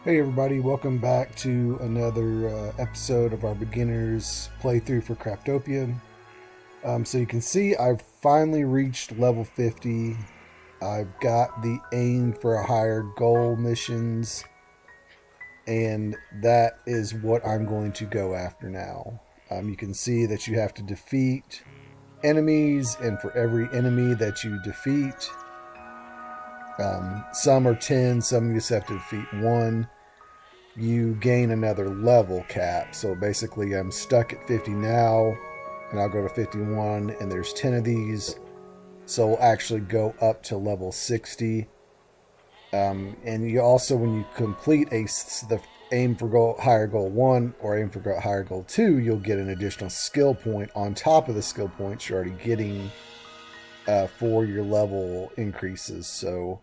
Hey everybody, welcome back to another episode of our beginners playthrough for Craftopia. So you can see I've finally reached level 50. I've got the aim for a higher goal missions, and that is what I'm going to go after now. You can see that you have to defeat enemies, and for every enemy that you defeat, some are 10, some you just have to defeat one. You gain another level cap. So basically I'm stuck at 50 now, and I'll go to 51, and there's 10 of these, so we'll actually go up to level 60. And you also, when you complete the aim for higher goal 1 or aim for higher goal 2, you'll get an additional skill point on top of the skill points you're already getting for your level increases. So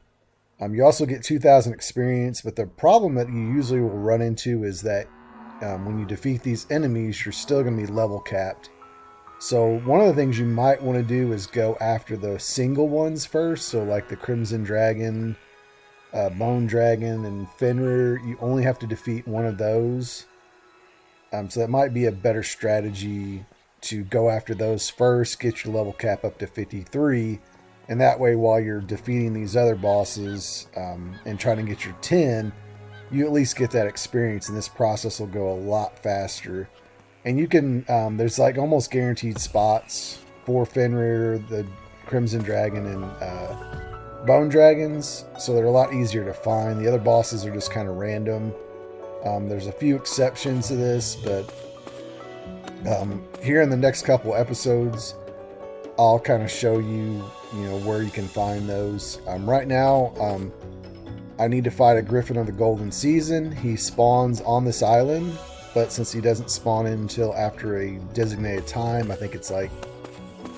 you also get 2,000 experience, but the problem that you usually will run into is that when you defeat these enemies, you're still going to be level capped. So one of the things you might want to do is go after the single ones first. So like the Crimson Dragon, Bone Dragon, and Fenrir, you only have to defeat one of those. So that might be a better strategy to go after those first, get your level cap up to 53, and that way, while you're defeating these other bosses and trying to get your 10, you at least get that experience, and this process will go a lot faster. And you can, there's like almost guaranteed spots for Fenrir, the Crimson Dragon, and Bone Dragons, so they're a lot easier to find. The other bosses are just kind of random. There's a few exceptions to this, but here in the next couple episodes, I'll kind of show you, where you can find those. Right now, I need to fight a Griffin of the Golden Season. He spawns on this island, but since he doesn't spawn in until after a designated time, I think it's like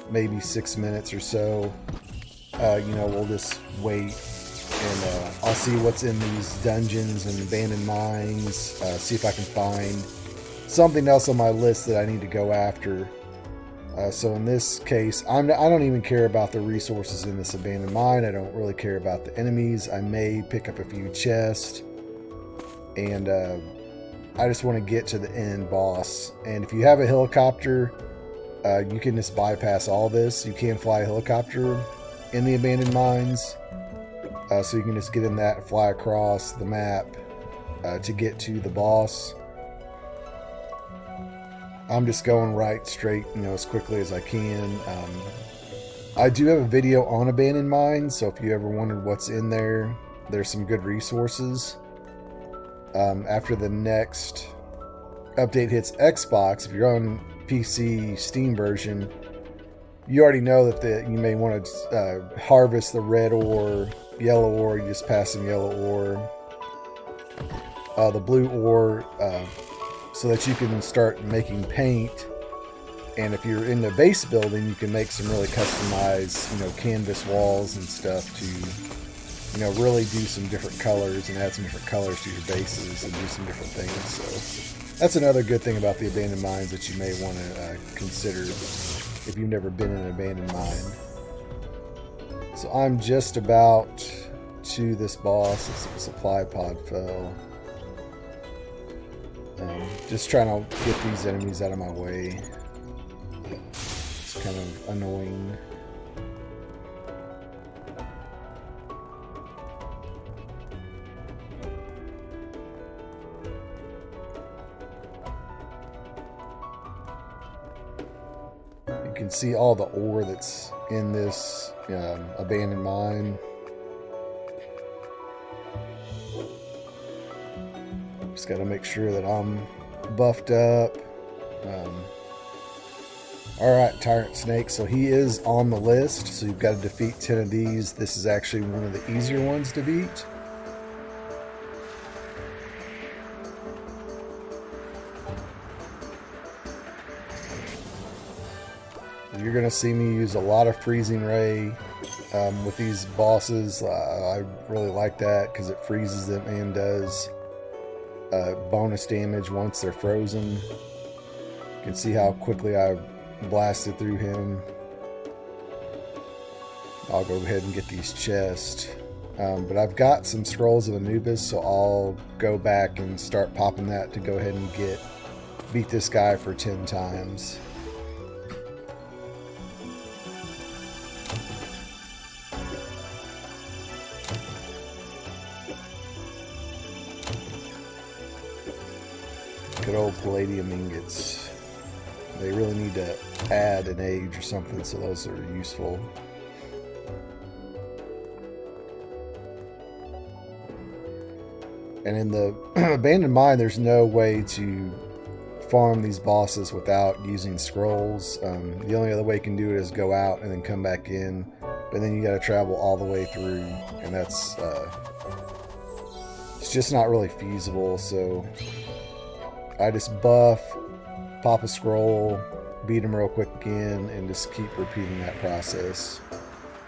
maybe 6 minutes or so, we'll just wait, and I'll see what's in these dungeons and abandoned mines, see if I can find something else on my list that I need to go after. So in this case, I don't even care about the resources in this abandoned mine. I don't really care about the enemies. I may pick up a few chests, and I just want to get to the end boss. And if you have a helicopter, you can just bypass all this. You can fly a helicopter in the abandoned mines, so you can just get in that and fly across the map to get to the boss. I'm just going right straight, as quickly as I can. I do have a video on abandoned mines, so if you ever wondered what's in there, there's some good resources. After the next update hits Xbox, if you're on PC Steam version, you already know that you may want to harvest the red ore, yellow ore. You just pass some yellow ore, the blue ore, so that you can start making paint. And if you're in the base building, you can make some really customized, canvas walls and stuff to, really do some different colors and add some different colors to your bases and do some different things. So that's another good thing about the abandoned mines that you may want to consider if you've never been in an abandoned mine. So I'm just about to this boss. It's a supply pod fell. Just trying to get these enemies out of my way. It's kind of annoying. You can see all the ore that's in this abandoned mine. Just got to make sure that I'm buffed up. Alright, Tyrant Snake. So he is on the list. So you've got to defeat 10 of these. This is actually one of the easier ones to beat. You're going to see me use a lot of Freezing Ray with these bosses. I really like that because it freezes them and does bonus damage once they're frozen. You can see how quickly I blasted through him. I'll go ahead and get these chests. But I've got some Scrolls of Anubis, so I'll go back and start popping that to go ahead and beat this guy for 10 times. Good old palladium ingots. They really need to add an age or something, so those are useful. And in the abandoned mine, there's no way to farm these bosses without using scrolls. The only other way you can do it is go out and then come back in, but then you got to travel all the way through, and that's it's just not really feasible. So I just buff, pop a scroll, beat him real quick again, and just keep repeating that process.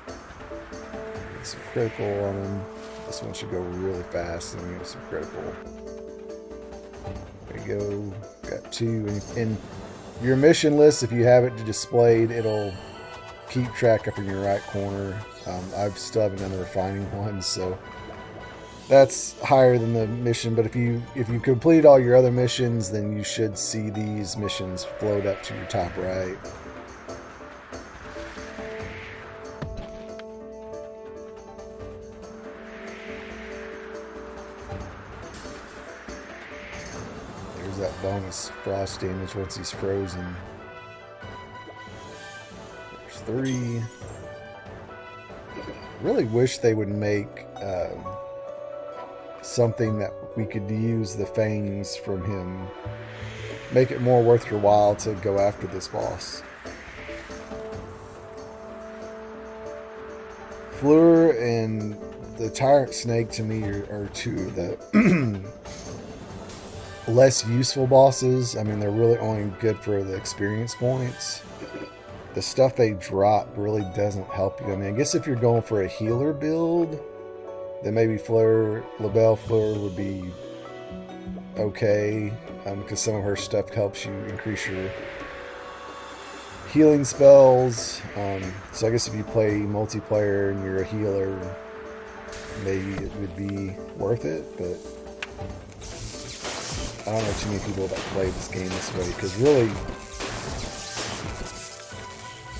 Get some critical on him. This one should go really fast, and we get some critical. There you go. Got 2. And your mission list, if you have it displayed, it'll keep track up in your right corner. I still haven't done the refining one, so that's higher than the mission. But if you complete all your other missions, then you should see these missions float up to your top right. There's that bonus frost damage once he's frozen. There's 3. Really wish they would make something that we could use the fangs from him. Make it more worth your while to go after this boss. Fleur and the Tyrant Snake to me are 2 of the less useful bosses. I mean, they're really only good for the experience points. The stuff they drop really doesn't help you. I mean, I guess if you're going for a healer build, then maybe Labelle Fleur would be okay, because some of her stuff helps you increase your healing spells. So I guess if you play multiplayer and you're a healer, maybe it would be worth it, but I don't know too many people that play this game this way, because really,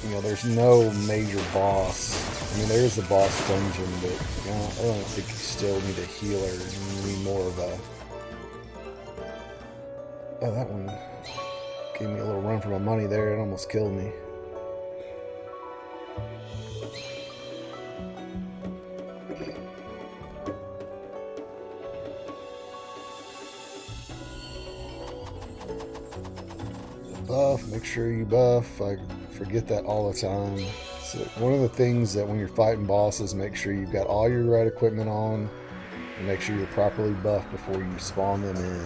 you know, there's no major boss. I mean, there is a boss dungeon, but you know, I don't think you still need a healer. You need more of a... Oh, that one gave me a little run for my money there. It almost killed me. Buff, make sure you buff. I forget that all the time. So one of the things that when you're fighting bosses, make sure you've got all your right equipment on, and make sure you're properly buffed before you spawn them in.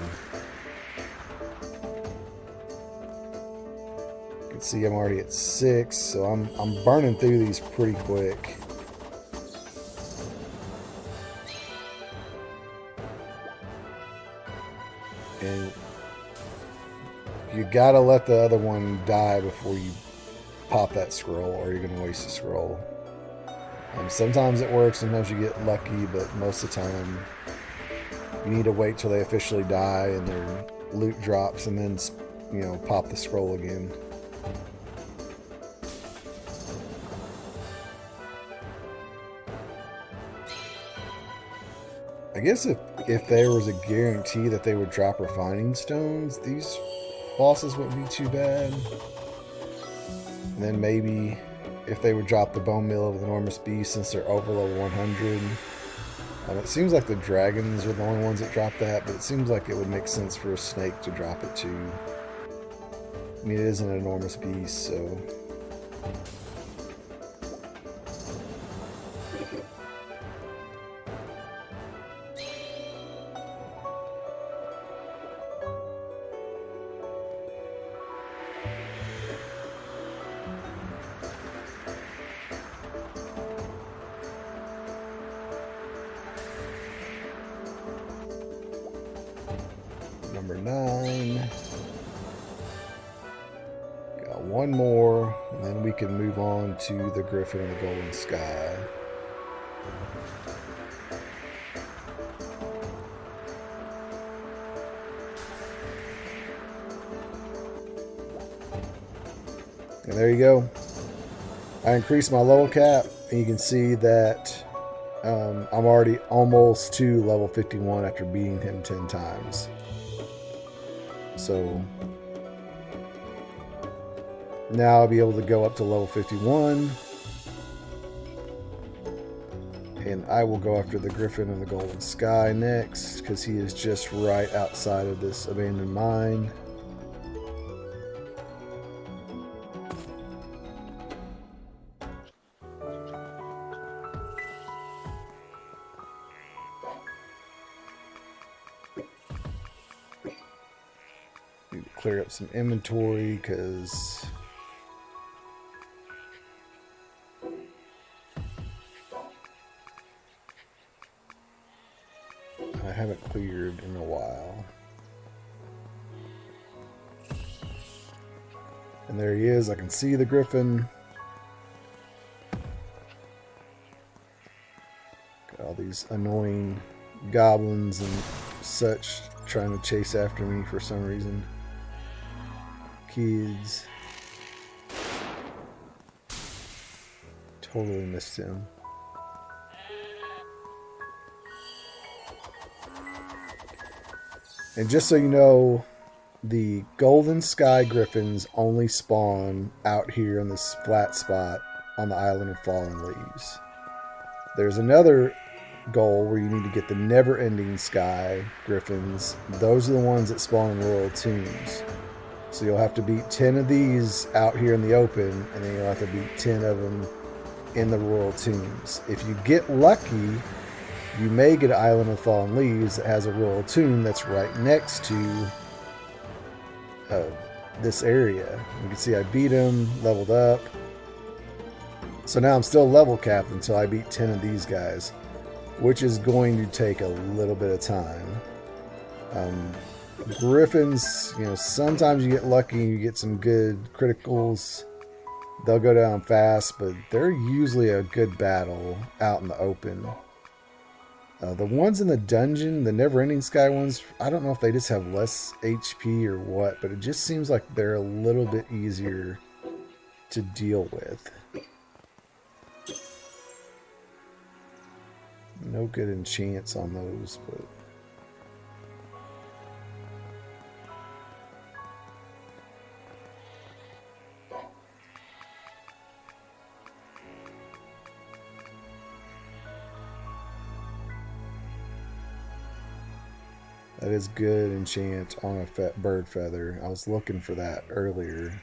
You can see I'm already at 6, so I'm burning through these pretty quick. And you gotta let the other one die before you pop that scroll, or you're gonna waste a scroll. Sometimes it works, sometimes you get lucky, but most of the time you need to wait till they officially die and their loot drops, and then, you know, pop the scroll again. I guess if there was a guarantee that they would drop refining stones, these bosses wouldn't be too bad. And then maybe if they would drop the bone meal of the enormous beast, since they're over level 100. It seems like the dragons are the only ones that drop that, but it seems like it would make sense for a snake to drop it too. I mean, it is an enormous beast, so... Number 9. Got one more, and then we can move on to the Griffin of the Golden Sky. And there you go. I increased my level cap, and you can see that I'm already almost to level 51 after beating him 10 times. So now I'll be able to go up to level 51. And I will go after the Griffin and the Golden Sky next, because he is just right outside of this abandoned mine. Need to clear up some inventory because I haven't cleared in a while. And there he is. I can see the Griffin. Got all these annoying goblins and such trying to chase after me for some reason. Kids. Totally missed him. And just so you know, the Golden Sky Griffins only spawn out here in this flat spot on the island of Fallen Leaves. There's another goal where you need to get the never-ending Sky Griffins. Those are the ones that spawn in Royal Tombs. So you'll have to beat 10 of these out here in the open, and then you'll have to beat 10 of them in the Royal Tombs. If you get lucky, you may get an Island of Fallen Leaves that has a Royal Tomb that's right next to this area. You can see I beat him, leveled up. So now I'm still level capped until I beat 10 of these guys, which is going to take a little bit of time. Griffins, you know, sometimes you get lucky and you get some good criticals. They'll go down fast, but they're usually a good battle out in the open. The ones in the dungeon, the never-ending Sky ones, I don't know if they just have less HP or what, but it just seems like they're a little bit easier to deal with. No good enchants on those, but that is good enchant on a bird feather. I was looking for that earlier.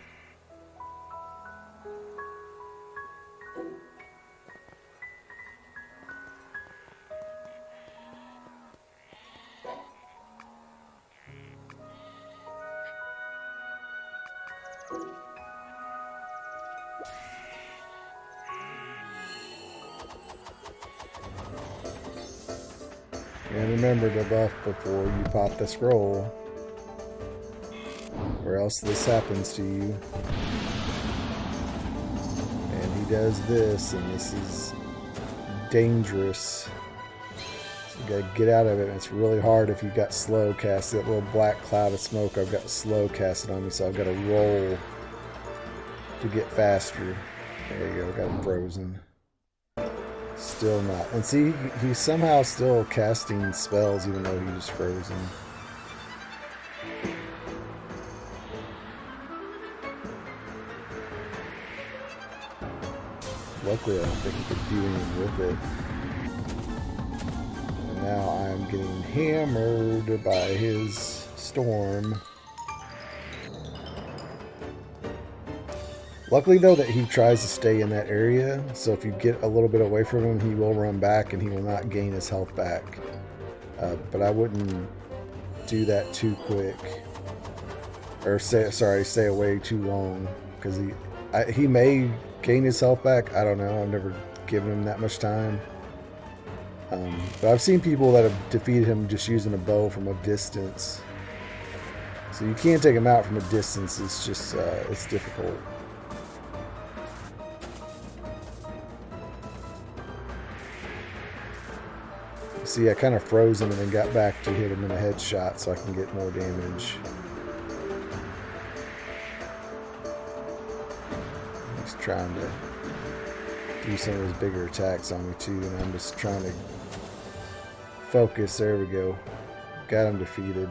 And remember to buff before you pop the scroll, or else this happens to you. And he does this, and this is dangerous. So you gotta get out of it, and it's really hard if you got slow cast. That little black cloud of smoke, I've got slow casted on me, so I've got to roll to get faster. There you go, got him frozen. Still not. And see, he's somehow still casting spells even though he's frozen. Luckily, I don't think he could do anything with it. And now I'm getting hammered by his storm. Luckily, though, that he tries to stay in that area, so if you get a little bit away from him, he will run back and he will not gain his health back. But I wouldn't do that too quick, or stay away too long, because he may gain his health back. I don't know. I've never given him that much time. But I've seen people that have defeated him just using a bow from a distance. So you can't take him out from a distance. It's just it's difficult. See, I kind of froze him and then got back to hit him in a headshot so I can get more damage. He's trying to do some of his bigger attacks on me too, and I'm just trying to focus. There we go. Got him defeated.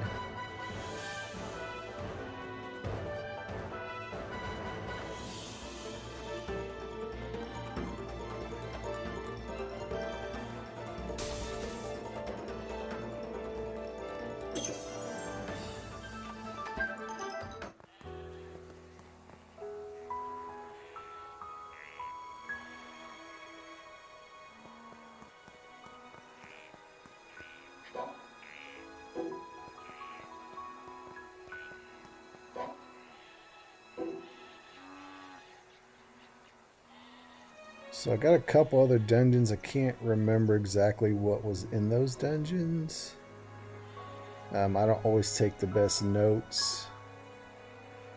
So I got a couple other dungeons. I can't remember exactly what was in those dungeons. I don't always take the best notes,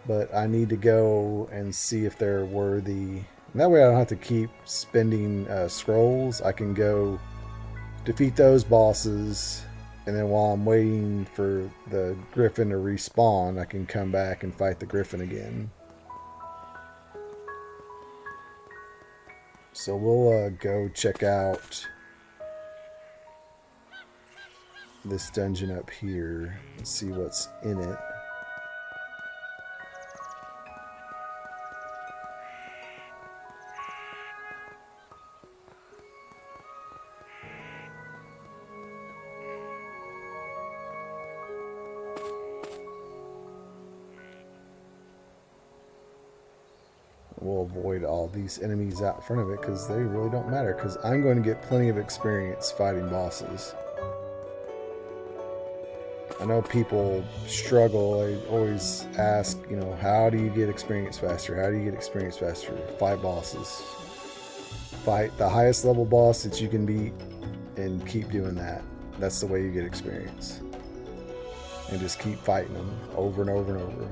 but I need to go and see if they're worthy. And that way I don't have to keep spending scrolls. I can go defeat those bosses, and then while I'm waiting for the Griffin to respawn, I can come back and fight the Griffin again. So we'll go check out this dungeon up here and see what's in it. We'll avoid all these enemies out in front of it because they really don't matter, because I'm going to get plenty of experience fighting bosses. I know people struggle. I always ask, you know, how do you get experience faster? How do you get experience faster? Fight bosses. Fight the highest level boss that you can beat and keep doing that. That's the way you get experience. And just keep fighting them over and over and over.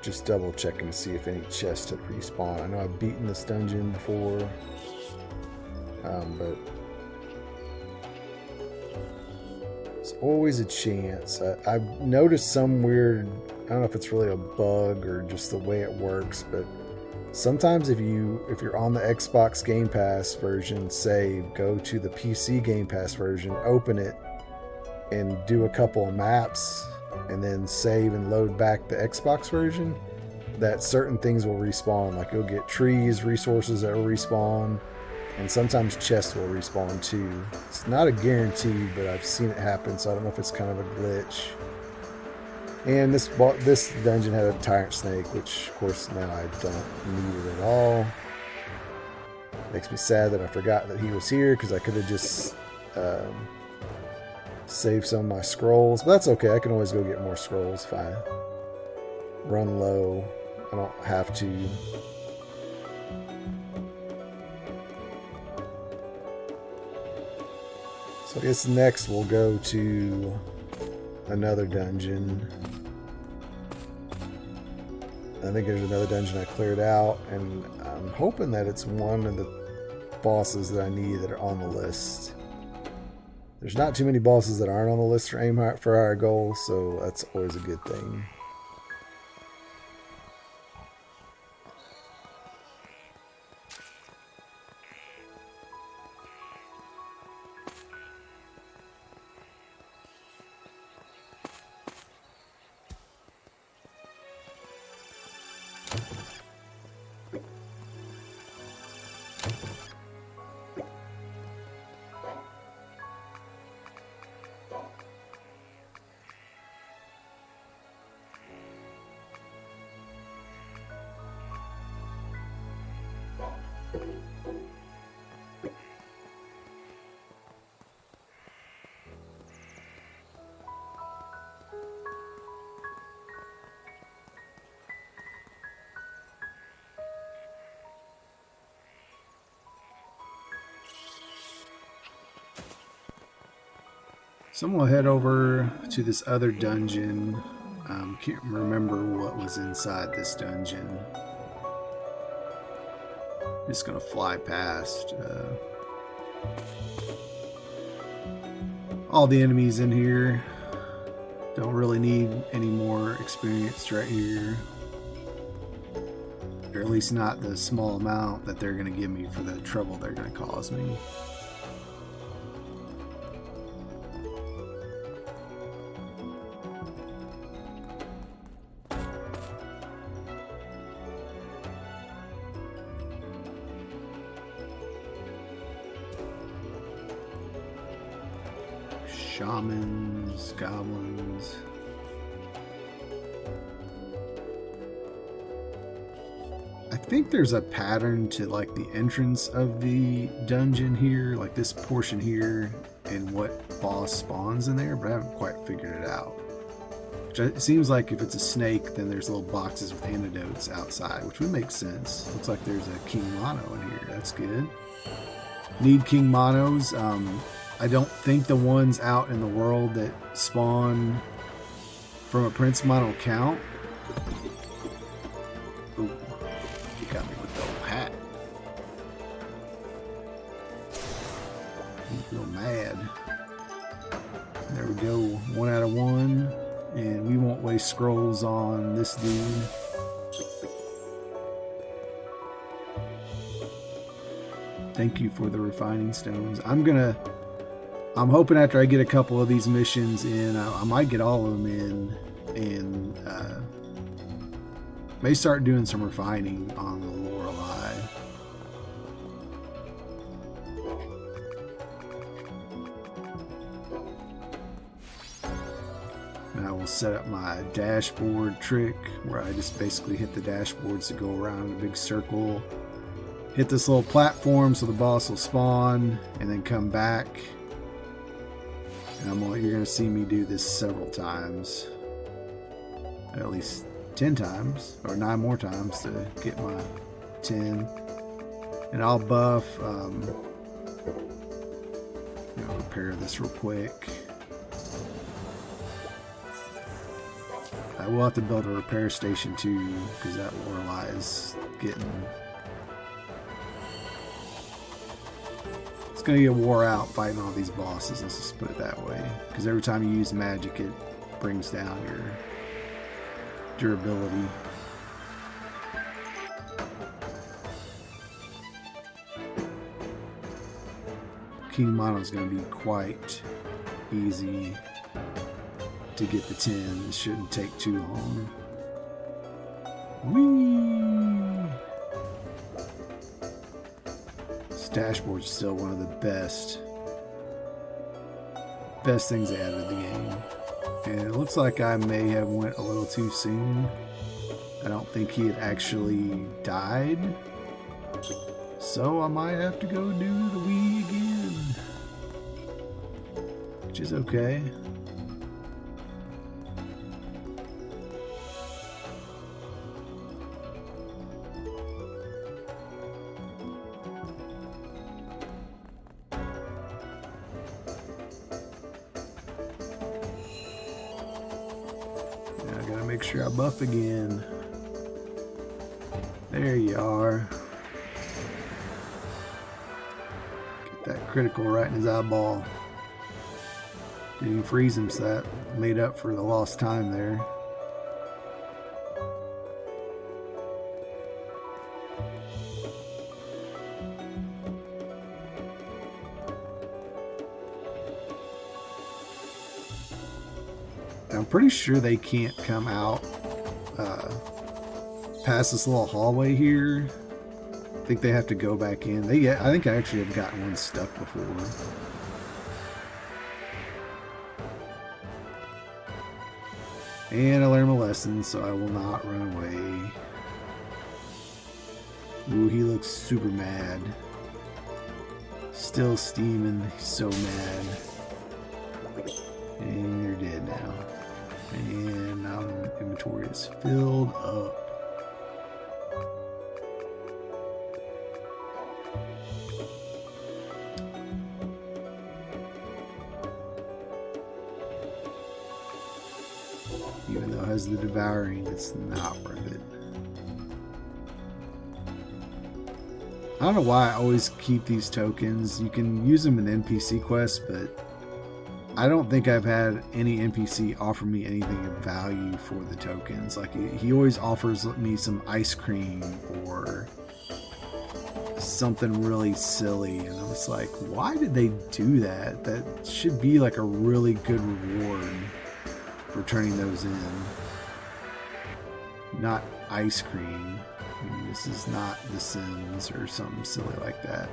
Just double checking to see if any chests had respawned. I know I've beaten this dungeon before, but it's always a chance. I've noticed some weird, I don't know if it's really a bug or just the way it works, but sometimes if you're on the Xbox Game Pass version, save, go to the PC Game Pass version, open it, and do a couple of maps, and then save and load back the Xbox version, that certain things will respawn. Like you'll get trees, resources that will respawn, and sometimes chests will respawn too. It's not a guarantee, but I've seen it happen, so I don't know if it's kind of a glitch. And this dungeon had a Tyrant Snake, which of course now I don't need it at all. Makes me sad that I forgot that he was here, because I could have just save some of my scrolls, but that's okay. I can always go get more scrolls if I run low. I don't have to. So I guess next we'll go to another dungeon. I think there's another dungeon I cleared out, and I'm hoping that it's one of the bosses that I need that are on the list. There's not too many bosses that aren't on the list for aim for our goals, so that's always a good thing. So I'm going to head over to this other dungeon. Can't remember what was inside this dungeon. Just gonna fly past all the enemies in here. Don't really need any more experience right here. Or at least not the small amount that they're going to give me for the trouble they're going to cause me. Shamans, goblins. I think there's a pattern to like the entrance of the dungeon here, like this portion here, and what boss spawns in there, but I haven't quite figured it out. It seems like if it's a snake, then there's little boxes with antidotes outside, which would make sense. Looks like there's a King Mono in here. That's good. Need King Monos. I don't think the ones out in the world that spawn from a Prince Mono count. Ooh, you got me with the old hat. I feel mad. There we go. 1 out of 1. And we won't waste scrolls on this dude. Thank you for the refining stones. I'm hoping after I get a couple of these missions in, I might get all of them in, and may start doing some refining on the Lorelei. And I will set up my dashboard trick where I just basically hit the dashboards to go around in a big circle. Hit this little platform so the boss will spawn and then come back. And you're going to see me do this several times. At least 10 times or 9 more times to get my 10. And I'll buff, repair this real quick. I will have to build a repair station too, because that Lorelei is getting... It's going to get wore out fighting all these bosses, let's just put it that way. Because every time you use magic, it brings down your durability. King Mono is going to be quite easy to get the 10. It shouldn't take too long. Whee! This dashboard is still one of the best things they added to the game. And it looks like I may have went a little too soon. I don't think he had actually died. So I might have to go do the Wii again. Which is okay. Now I gotta make sure I buff again. There you are. Get that critical right in his eyeball. Didn't even freeze him, so that made up for the lost time there. I'm pretty sure they can't come out past this little hallway here. I think they have to go back in. I think I actually have gotten one stuck before. And I learned my lesson, so I will not run away. Ooh, he looks super mad. Still steaming. He's so mad. And you're dead now. And now the inventory is filled up. Even though it has the devouring, it's not worth it. I don't know why I always keep these tokens. You can use them in NPC quests, but I don't think I've had any NPC offer me anything of value for the tokens. Like, he always offers me some ice cream or something really silly, and I was like, why did they do that? That should be like a really good reward for turning those in. Not ice cream. I mean, this is not The Sims or something silly like that.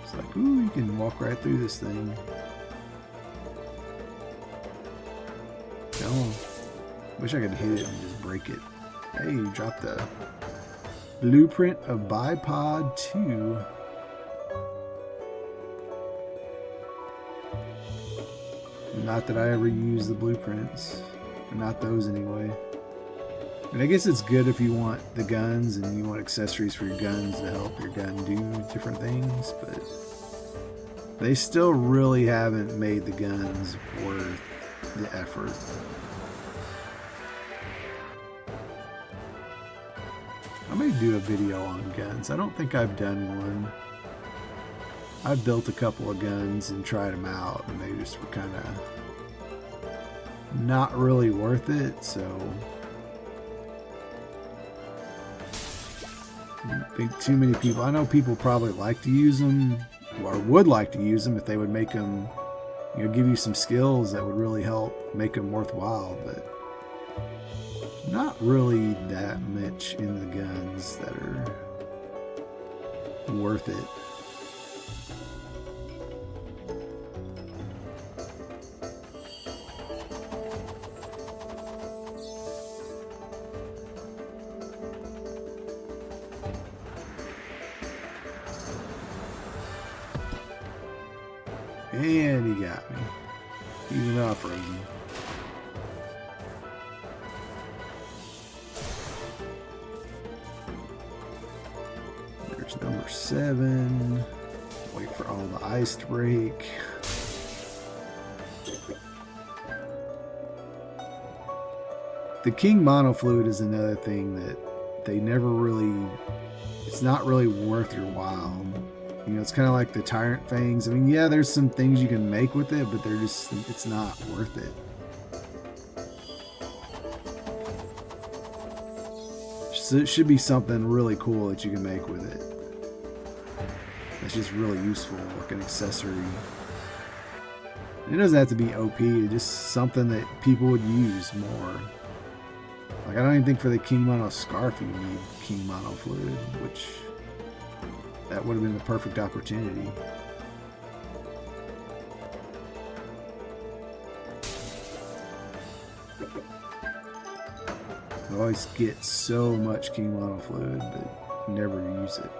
It's like, ooh, you can walk right through this thing. Oh, wish I could hit it and just break it. Hey, you dropped the blueprint of Bipod 2. Not that I ever use the blueprints. Not those anyway. And I guess it's good if you want the guns and you want accessories for your guns to help your gun do different things, but they still really haven't made the guns worth the effort. I may do a video on guns. I don't think I've done one. I've built a couple of guns and tried them out, and they just were kind of not really worth it, so I don't think too many people. I know people probably like to use them, or would like to use them if they would make them, you know, give you some skills that would really help make them worthwhile, but not really that much in the guns that are worth it. And he got me, even though I froze him. There's number 7. Wait for all the ice to break. The King Monofluid is another thing that they never really, it's not really worth your while. You know, it's kind of like the Tyrant Fangs. I mean, yeah, there's some things you can make with it, but they're just, it's not worth it. So it should be something really cool that you can make with it. That's just really useful, like an accessory. It doesn't have to be OP, it's just something that people would use more. Like, I don't even think for the King Mono Scarf you need King Mono Fluid, which that would have been the perfect opportunity. I always get so much King Mono Fluid, but never use it.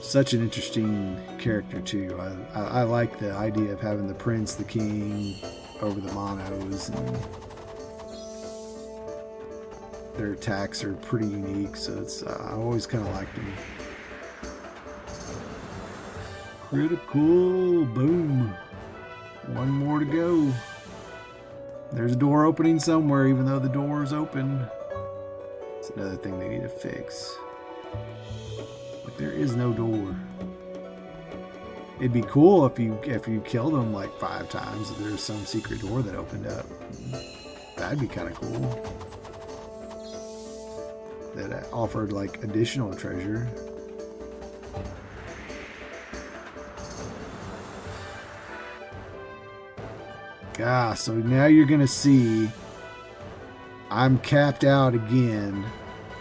Such an interesting character too. I like the idea of having the Prince, the King over the monos, and their attacks are pretty unique, so it's I always kind of liked them. Critical, boom. One more to go. There's a door opening somewhere, even though the door is open. It's another thing they need to fix. Like, there is no door. It'd be cool if you, after you killed them like 5 times, if there's some secret door that opened up. That'd be kind of cool. That offered like additional treasure. Ah, so now you're gonna see I'm capped out again.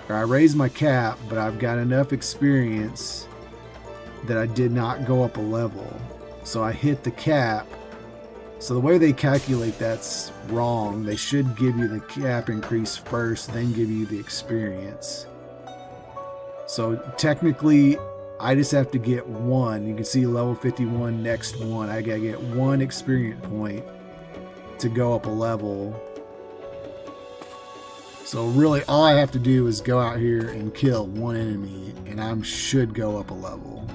Or I raised my cap, but I've got enough experience that I did not go up a level. So I hit the cap. So the way they calculate that's wrong. They should give you the cap increase first, then give you the experience. So technically, I just have to get 1. You can see level 51, next 1. I gotta get 1 experience point to go up a level. So really all I have to do is go out here and kill 1 enemy, and I should go up a level.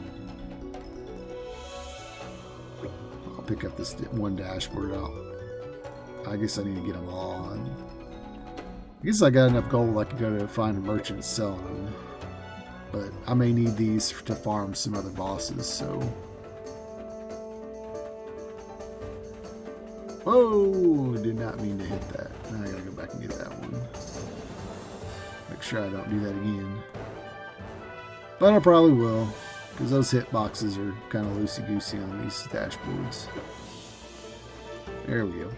pick up this one dashboard. I guess I need to get them all. I guess I got enough gold I could go to find a merchant selling them. But I may need these to farm some other bosses, so... Whoa! Did not mean to hit that. Now I gotta go back and get that one. Make sure I don't do that again. But I probably will, because those hitboxes are kind of loosey-goosey on these dashboards. There we go.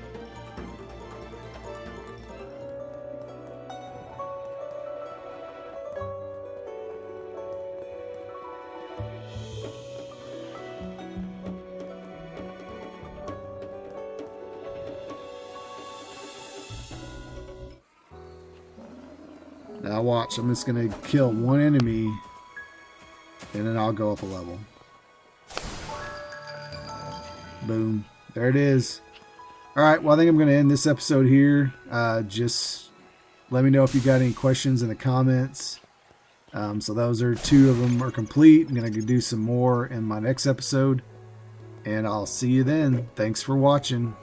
Now watch, I'm just going to kill one enemy and then I'll go up a level. Boom. There it is. Alright, well I think I'm going to end this episode here. Just let me know if you got any questions in the comments. So those are 2 of them are complete. I'm going to do some more in my next episode. And I'll see you then. Thanks for watching.